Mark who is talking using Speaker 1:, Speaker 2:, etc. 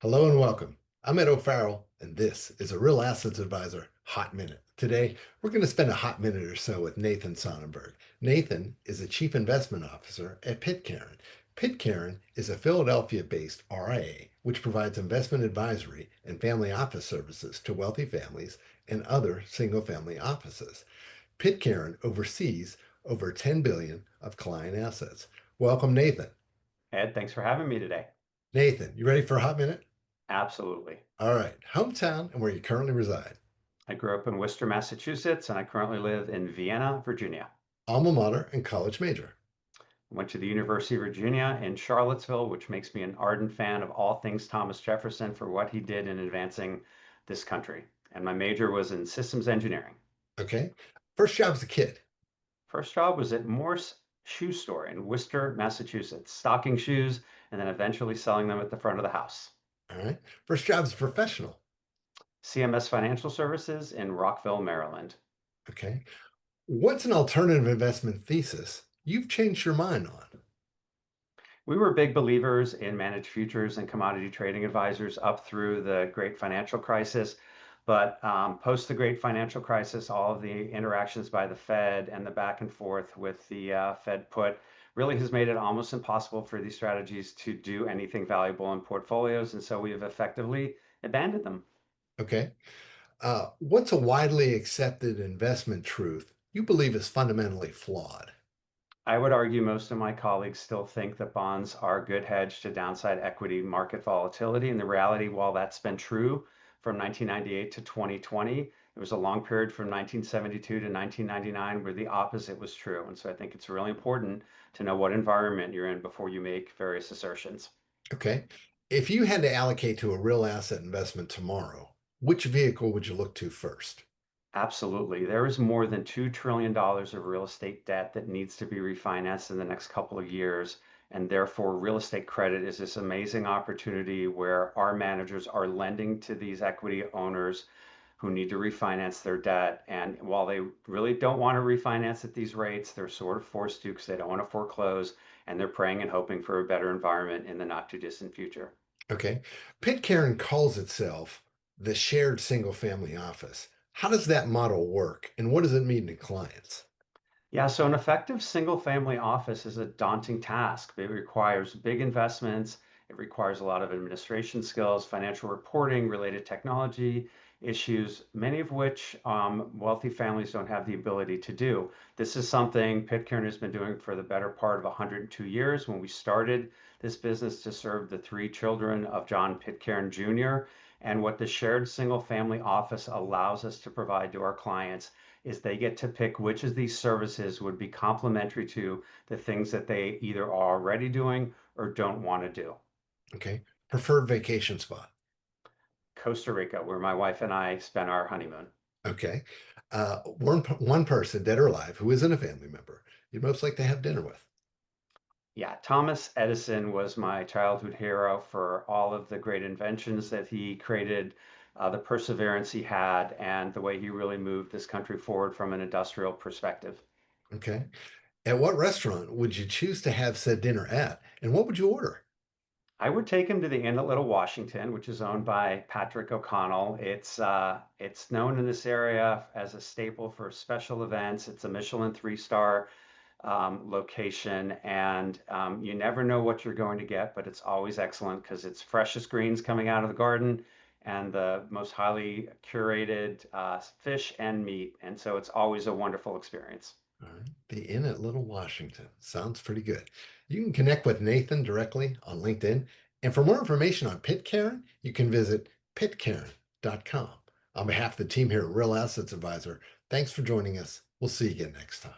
Speaker 1: Hello and welcome. I'm Ed O'Farrell, and this is a Real Assets Advisor Hot Minute. Today, we're going to spend a hot minute or so with Nathan Sonnenberg. Nathan is a Chief Investment Officer at Pitcairn. Pitcairn is a Philadelphia based RIA which provides investment advisory and family office services to wealthy families and other single family offices. Pitcairn oversees over 10 billion of client assets. Welcome, Nathan.
Speaker 2: Ed, thanks for having me today.
Speaker 1: Nathan, you ready for a hot minute?
Speaker 2: Absolutely.
Speaker 1: All right, hometown and where you currently reside.
Speaker 2: I grew up in Worcester, Massachusetts, and I currently live in Vienna, Virginia.
Speaker 1: Alma mater and college major.
Speaker 2: I went to the University of Virginia in Charlottesville, which makes me an ardent fan of all things Thomas Jefferson for what he did in advancing this country. And my major was in systems engineering.
Speaker 1: Okay. First job as a kid.
Speaker 2: First job was at Morse Shoe Store in Worcester, Massachusetts, stocking shoes and then eventually selling them at the front of the house.
Speaker 1: All right. First job as a professional.
Speaker 2: CMS Financial Services in Rockville, Maryland.
Speaker 1: Okay. What's an alternative investment thesis you've changed your mind on?
Speaker 2: We were big believers in managed futures and commodity trading advisors up through the great financial crisis. But post the great financial crisis, all of the interactions by the Fed and the back and forth with the Fed put really has made it almost impossible for these strategies to do anything valuable in portfolios. And so we have effectively abandoned them.
Speaker 1: Okay. What's a widely accepted investment truth you believe is fundamentally flawed?
Speaker 2: I would argue most of my colleagues still think that bonds are a good hedge to downside equity market volatility. And the reality, while that's been true from 1998 to 2020, it was a long period from 1972 to 1999 where the opposite was true. And so I think it's really important to know what environment you're in before you make various assertions.
Speaker 1: Okay. If you had to allocate to a real asset investment tomorrow, which vehicle would you look to first?
Speaker 2: Absolutely. There is more than $2 trillion of real estate debt that needs to be refinanced in the next couple of years. And therefore, real estate credit is this amazing opportunity where our managers are lending to these equity owners who need to refinance their debt. And while they really don't want to refinance at these rates, they're sort of forced to because they don't want to foreclose. And they're praying and hoping for a better environment in the not too distant future.
Speaker 1: Okay. Pitcairn calls itself the shared single family office. How does that model work and what does it mean to clients?
Speaker 2: Yeah, so an effective single family office is a daunting task. It requires big investments, it requires a lot of administration skills, financial reporting, related technology issues, many of which wealthy families don't have the ability to do. This is something Pitcairn has been doing for the better part of 102 years. When we started this business to serve the three children of John Pitcairn Jr., and what the shared single family office allows us to provide to our clients is they get to pick which of these services would be complementary to the things that they either are already doing or don't want to do.
Speaker 1: Okay. Preferred vacation spot.
Speaker 2: Costa Rica, where my wife and I spent our honeymoon.
Speaker 1: Okay. One person, dead or alive, who isn't a family member, you'd most like to have dinner with.
Speaker 2: Yeah, Thomas Edison was my childhood hero for all of the great inventions that he created, the perseverance he had, and the way he really moved this country forward from an industrial perspective.
Speaker 1: Okay. At what restaurant would you choose to have said dinner at and what would you order?
Speaker 2: I would take him to the Inn at Little Washington, which is owned by Patrick O'Connell. It's known in this area as a staple for special events. It's a Michelin three-star location, and you never know what you're going to get, but it's always excellent because it's freshest greens coming out of the garden and the most highly curated fish and meat, and so it's always a wonderful experience.
Speaker 1: All right. The Inn at Little Washington. Sounds pretty good. You can connect with Nathan directly on LinkedIn. And for more information on Pitcairn, you can visit pitcairn.com. On behalf of the team here at Real Assets Advisor, thanks for joining us. We'll see you again next time.